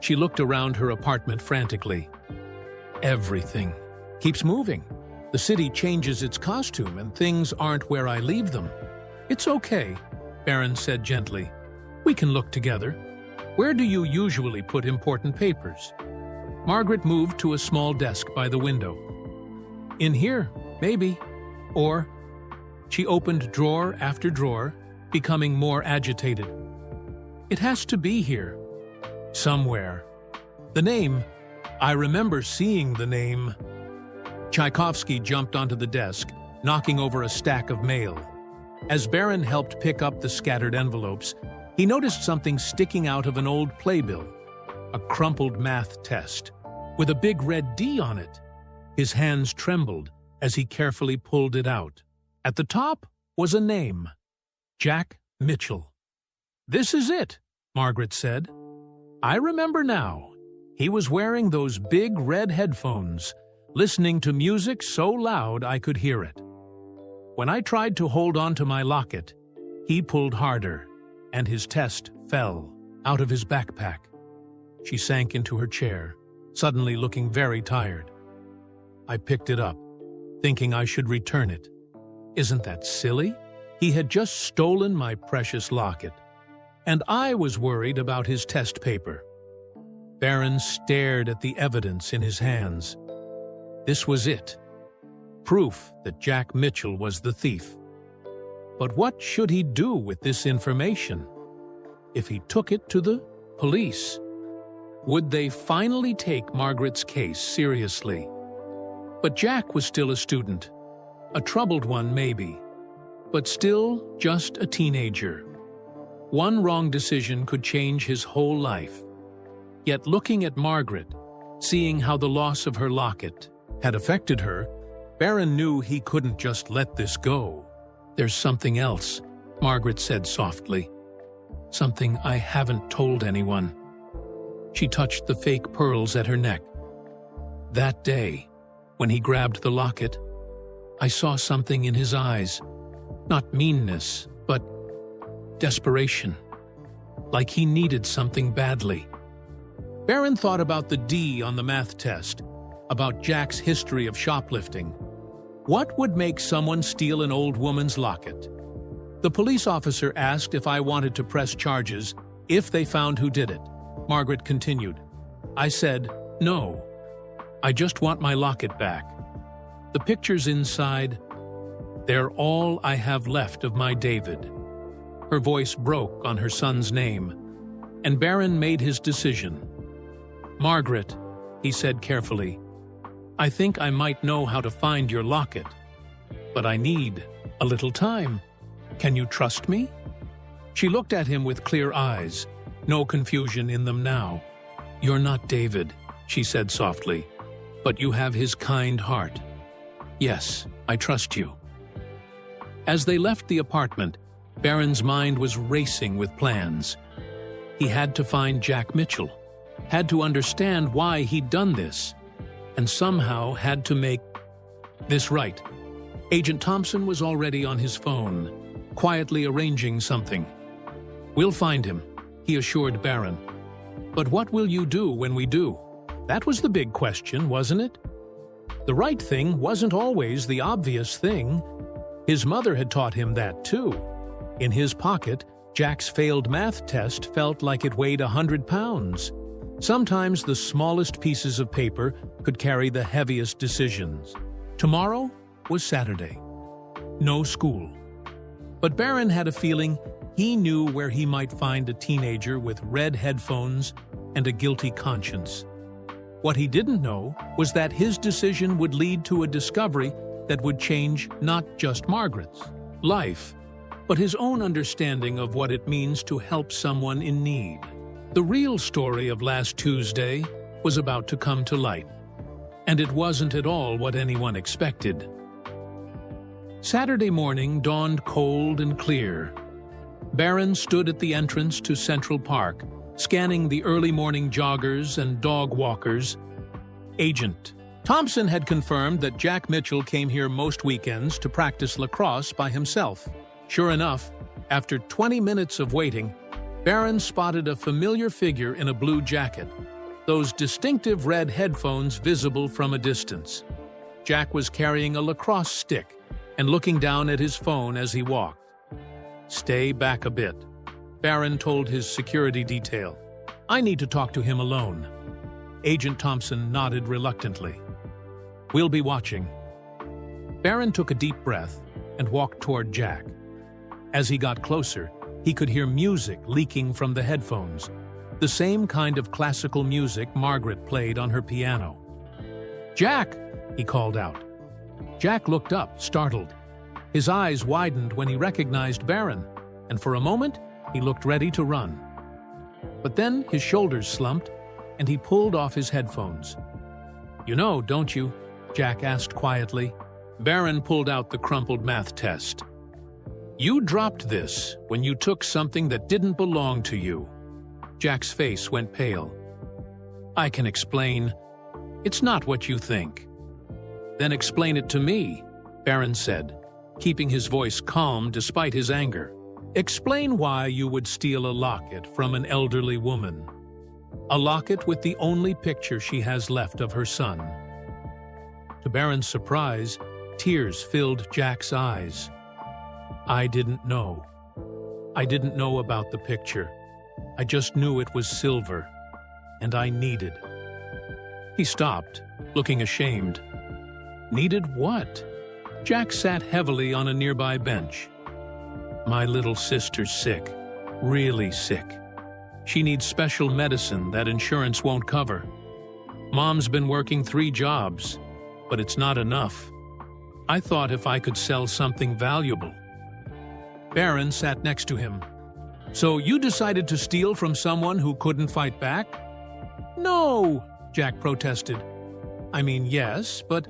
She looked around her apartment frantically. Everything keeps moving. The city changes its costume and things aren't where I leave them. It's okay, Barron said gently. We can look together. Where do you usually put important papers? Margaret moved to a small desk by the window. In here, maybe. Or... She opened drawer after drawer, becoming more agitated. It has to be here. Somewhere. The name. I remember seeing the name. Tchaikovsky jumped onto the desk, knocking over a stack of mail. As Barron helped pick up the scattered envelopes, he noticed something sticking out of an old playbill. A crumpled math test, with a big red D on it. His hands trembled as he carefully pulled it out. At the top was a name. Jack Mitchell. This is it, Margaret said. I remember now. He was wearing those big red headphones, listening to music so loud I could hear it. When I tried to hold on to my locket, he pulled harder, and his test fell out of his backpack. She sank into her chair, suddenly looking very tired. I picked it up, thinking I should return it. Isn't that silly? He had just stolen my precious locket, and I was worried about his test paper. Barron stared at the evidence in his hands. This was it. Proof that Jack Mitchell was the thief. But what should he do with this information? If he took it to the police, would they finally take Margaret's case seriously? But Jack was still a student. A troubled one, maybe. But still just a teenager. One wrong decision could change his whole life. Yet looking at Margaret, seeing how the loss of her locket had affected her, Barron knew he couldn't just let this go. There's something else, Margaret said softly. Something I haven't told anyone. She touched the fake pearls at her neck. That day, when he grabbed the locket, I saw something in his eyes. Not meanness, but desperation. Like he needed something badly. Barron thought about the D on the math test, about Jack's history of shoplifting. What would make someone steal an old woman's locket? The police officer asked if I wanted to press charges if they found who did it. Margaret continued. I said, no. I just want my locket back. The pictures inside, they're all I have left of my David. Her voice broke on her son's name, and Barron made his decision. Margaret, he said carefully, I think I might know how to find your locket, but I need a little time. Can you trust me? She looked at him with clear eyes, no confusion in them now. You're not David, she said softly, but you have his kind heart. Yes, I trust you. As they left the apartment, Barron's mind was racing with plans. He had to find Jack Mitchell, had to understand why he'd done this, and somehow had to make this right. Agent Thompson was already on his phone, quietly arranging something. We'll find him, he assured Barron. But what will you do when we do? That was the big question, wasn't it? The right thing wasn't always the obvious thing. His mother had taught him that too. In his pocket, Jack's failed math test felt like it weighed 100 pounds. Sometimes the smallest pieces of paper could carry the heaviest decisions. Tomorrow was Saturday. No school. But Barron had a feeling he knew where he might find a teenager with red headphones and a guilty conscience. What he didn't know was that his decision would lead to a discovery that would change not just Margaret's life, but his own understanding of what it means to help someone in need. The real story of last Tuesday was about to come to light, and it wasn't at all what anyone expected. Saturday morning dawned cold and clear. Barron stood at the entrance to Central Park, scanning the early morning joggers and dog walkers. Agent Thompson had confirmed that Jack Mitchell came here most weekends to practice lacrosse by himself. Sure enough, after 20 minutes of waiting, Barron spotted a familiar figure in a blue jacket, those distinctive red headphones visible from a distance. Jack was carrying a lacrosse stick and looking down at his phone as he walked. "Stay back a bit," Barron told his security detail. "I need to talk to him alone." Agent Thompson nodded reluctantly. "We'll be watching." Barron took a deep breath and walked toward Jack. As he got closer, he could hear music leaking from the headphones, the same kind of classical music Margaret played on her piano. "Jack!" he called out. Jack looked up, startled. His eyes widened when he recognized Barron, and for a moment, he looked ready to run. But then his shoulders slumped, and he pulled off his headphones. "You know, don't you?" Jack asked quietly. Barron pulled out the crumpled math test. "You dropped this when you took something that didn't belong to you." Jack's face went pale. "I can explain. It's not what you think." "Then explain it to me," Barron said, keeping his voice calm despite his anger. "Explain why you would steal a locket from an elderly woman. A locket with the only picture she has left of her son." To Barron's surprise, tears filled Jack's eyes. "I didn't know. I didn't know about the picture. I just knew it was silver, and I needed." He stopped, looking ashamed. Needed what? Jack sat heavily on a nearby bench. "My little sister's sick, really sick. She needs special medicine that insurance won't cover. Mom's been working 3 jobs, but it's not enough. I thought if I could sell something valuable." Barron sat next to him. "So you decided to steal from someone who couldn't fight back?" "No," Jack protested. "I mean, yes, but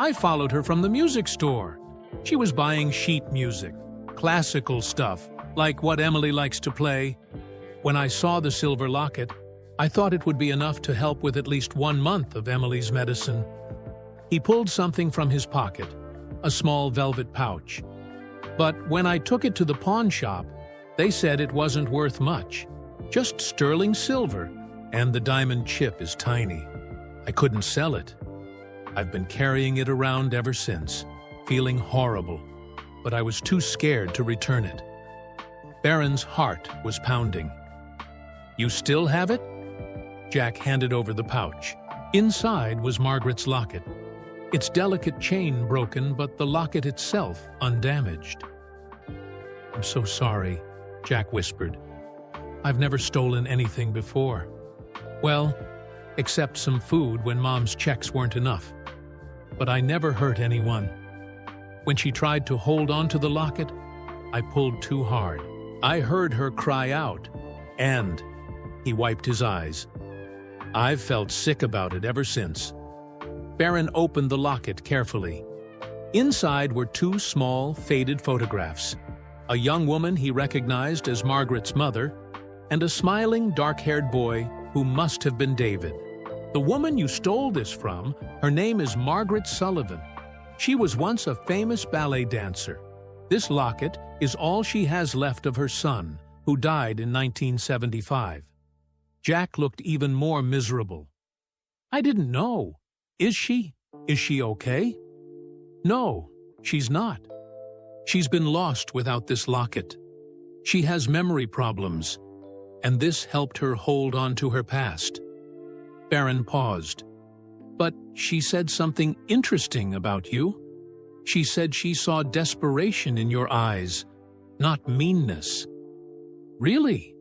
I followed her from the music store. She was buying sheet music, classical stuff, like what Emily likes to play. When I saw the silver locket, I thought it would be enough to help with at least 1 month of Emily's medicine." He pulled something from his pocket, a small velvet pouch. "But when I took it to the pawn shop, they said it wasn't worth much, just sterling silver, and the diamond chip is tiny. I couldn't sell it. I've been carrying it around ever since, feeling horrible, but I was too scared to return it." Barron's heart was pounding. "You still have it?" Jack handed over the pouch. Inside was Margaret's locket, its delicate chain broken, but the locket itself undamaged. "I'm so sorry," Jack whispered. "I've never stolen anything before. Well, except some food when Mom's checks weren't enough. But I never hurt anyone. When she tried to hold on to the locket, I pulled too hard. I heard her cry out, and..." He wiped his eyes. "I've felt sick about it ever since." Barron opened the locket carefully. Inside were 2 small, faded photographs. A young woman he recognized as Margaret's mother, and a smiling, dark-haired boy who must have been David. "The woman you stole this from, her name is Margaret Sullivan. She was once a famous ballet dancer. This locket is all she has left of her son, who died in 1975. Jack looked even more miserable. I didn't know. Is she? Is she okay? No, she's not. She's been lost without this locket. She has memory problems, and this helped her hold on to her past. Barron paused. But she said something interesting about you. She said she saw desperation in your eyes, not meanness. Really?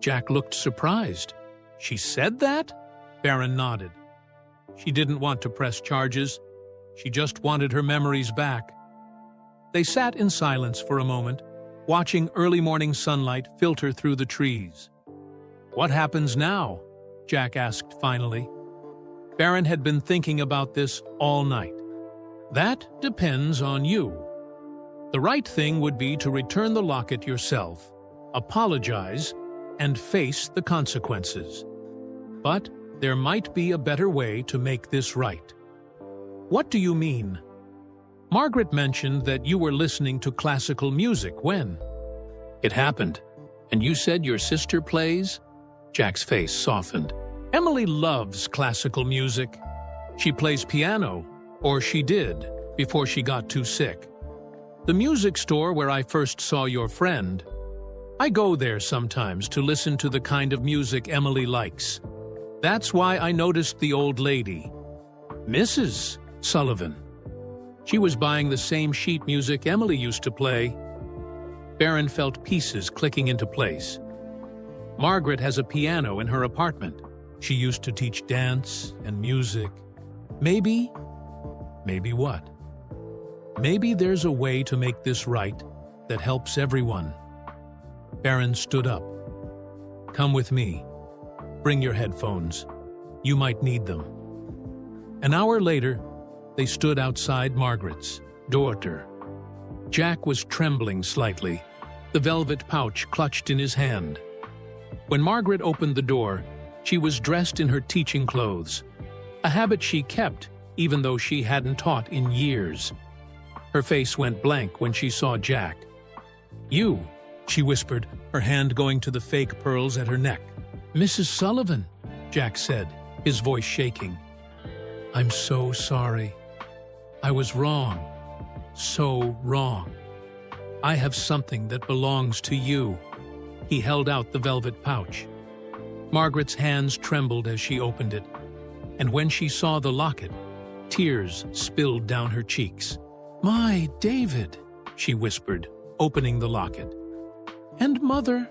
Jack looked surprised. She said that? Barron nodded. She didn't want to press charges. She just wanted her memories back. They sat in silence for a moment, watching early morning sunlight filter through the trees. What happens now? Jack asked finally. Barron had been thinking about this all night. That depends on you. The right thing would be to return the locket yourself, apologize, and face the consequences. But there might be a better way to make this right. What do you mean? Margaret mentioned that you were listening to classical music when? It happened. And you said your sister plays? Jack's face softened. Emily loves classical music. She plays piano, or she did, before she got too sick. The music store where I first saw your friend, I go there sometimes to listen to the kind of music Emily likes. That's why I noticed the old lady, Mrs. Sullivan. She was buying the same sheet music Emily used to play. Barron felt pieces clicking into place. Margaret has a piano in her apartment. She used to teach dance and music. Maybe what? Maybe there's a way to make this right that helps everyone. Barron stood up. Come with me. Bring your headphones. You might need them. An hour later, they stood outside Margaret's daughter. Jack was trembling slightly, the velvet pouch clutched in his hand. When Margaret opened the door, she was dressed in her teaching clothes, a habit she kept even though she hadn't taught in years. Her face went blank when she saw Jack. You, she whispered, her hand going to the fake pearls at her neck. Mrs. Sullivan, Jack said, his voice shaking. I'm so sorry. I was wrong. So wrong. I have something that belongs to you. He held out the velvet pouch. Margaret's hands trembled as she opened it, and when she saw the locket, tears spilled down her cheeks. My David, she whispered, opening the locket. And Mother,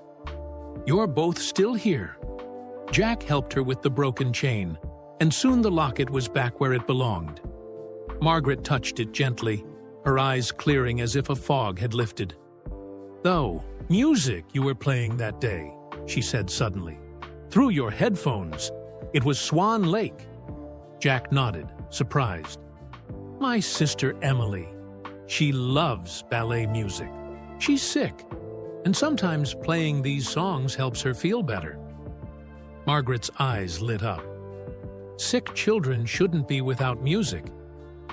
you're both still here. Jack helped her with the broken chain, and soon the locket was back where it belonged. Margaret touched it gently, her eyes clearing as if a fog had lifted. Though, music you were playing that day, she said suddenly. Through your headphones. It was Swan Lake. Jack nodded, surprised. My sister Emily. She loves ballet music. She's sick, and sometimes playing these songs helps her feel better. Margaret's eyes lit up. Sick children shouldn't be without music.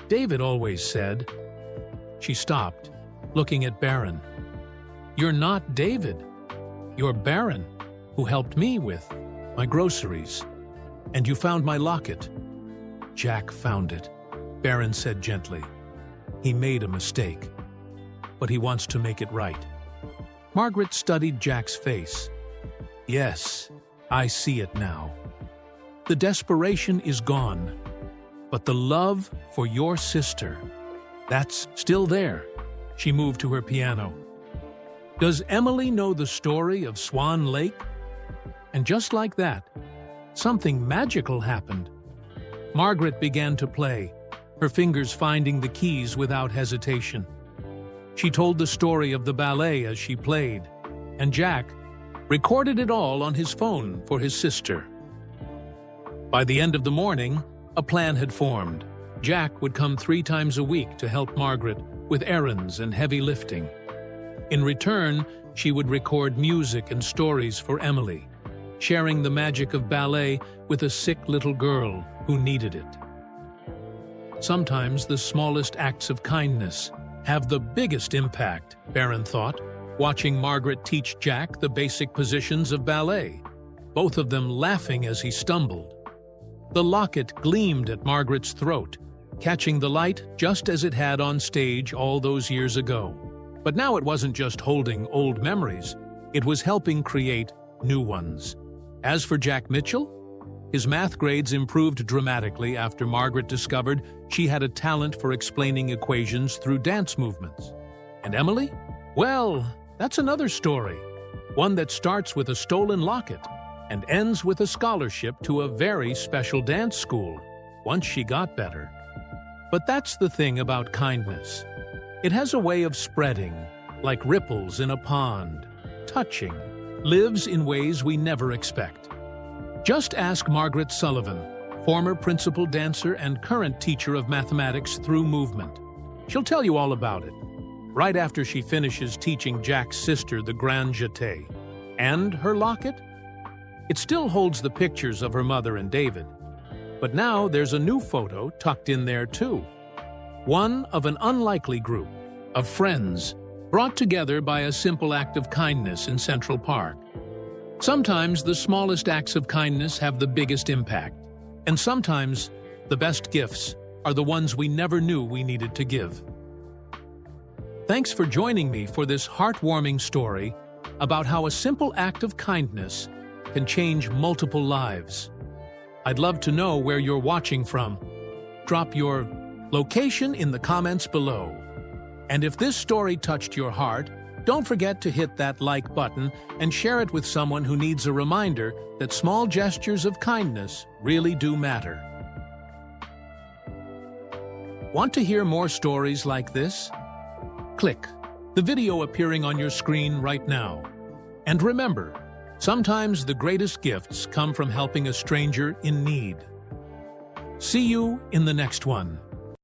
David always said. She stopped, looking at Barron. You're not David. You're Barron, who helped me with my groceries. And you found my locket. Jack found it, Barron said gently. He made a mistake, but he wants to make it right. Margaret studied Jack's face. Yes, I see it now. The desperation is gone, but the love for your sister, that's still there. She moved to her piano. Does Emily know the story of Swan Lake? And just like that, something magical happened. Margaret began to play, her fingers finding the keys without hesitation. She told the story of the ballet as she played, and Jack recorded it all on his phone for his sister. By the end of the morning, a plan had formed. Jack would come 3 times a week to help Margaret with errands and heavy lifting. In return, she would record music and stories for Emily, sharing the magic of ballet with a sick little girl who needed it. Sometimes the smallest acts of kindness have the biggest impact, Barron thought, watching Margaret teach Jack the basic positions of ballet. both of them laughing as he stumbled. The locket gleamed at Margaret's throat, catching the light just as it had on stage all those years ago. But now it wasn't just holding old memories, it was helping create new ones. As for Jack Mitchell, his math grades improved dramatically after Margaret discovered she had a talent for explaining equations through dance movements. And Emily? Well, that's another story. One that starts with a stolen locket and ends with a scholarship to a very special dance school, once she got better. But that's the thing about kindness. It has a way of spreading, like ripples in a pond, touching, lives in ways we never expect. Just ask Margaret Sullivan, former principal dancer and current teacher of mathematics through movement. She'll tell you all about it, right after she finishes teaching Jack's sister the grand jeté. And her locket? It still holds the pictures of her mother and David. But now there's a new photo tucked in there too. One of an unlikely group of friends brought together by a simple act of kindness in Central Park. Sometimes the smallest acts of kindness have the biggest impact, and sometimes the best gifts are the ones we never knew we needed to give. Thanks for joining me for this heartwarming story about how a simple act of kindness can change multiple lives. I'd love to know where you're watching from. Drop your location in the comments below. And if this story touched your heart, don't forget to hit that like button and share it with someone who needs a reminder that small gestures of kindness really do matter. Want to hear more stories like this? Click the video appearing on your screen right now. And remember, sometimes the greatest gifts come from helping a stranger in need. See you in the next one.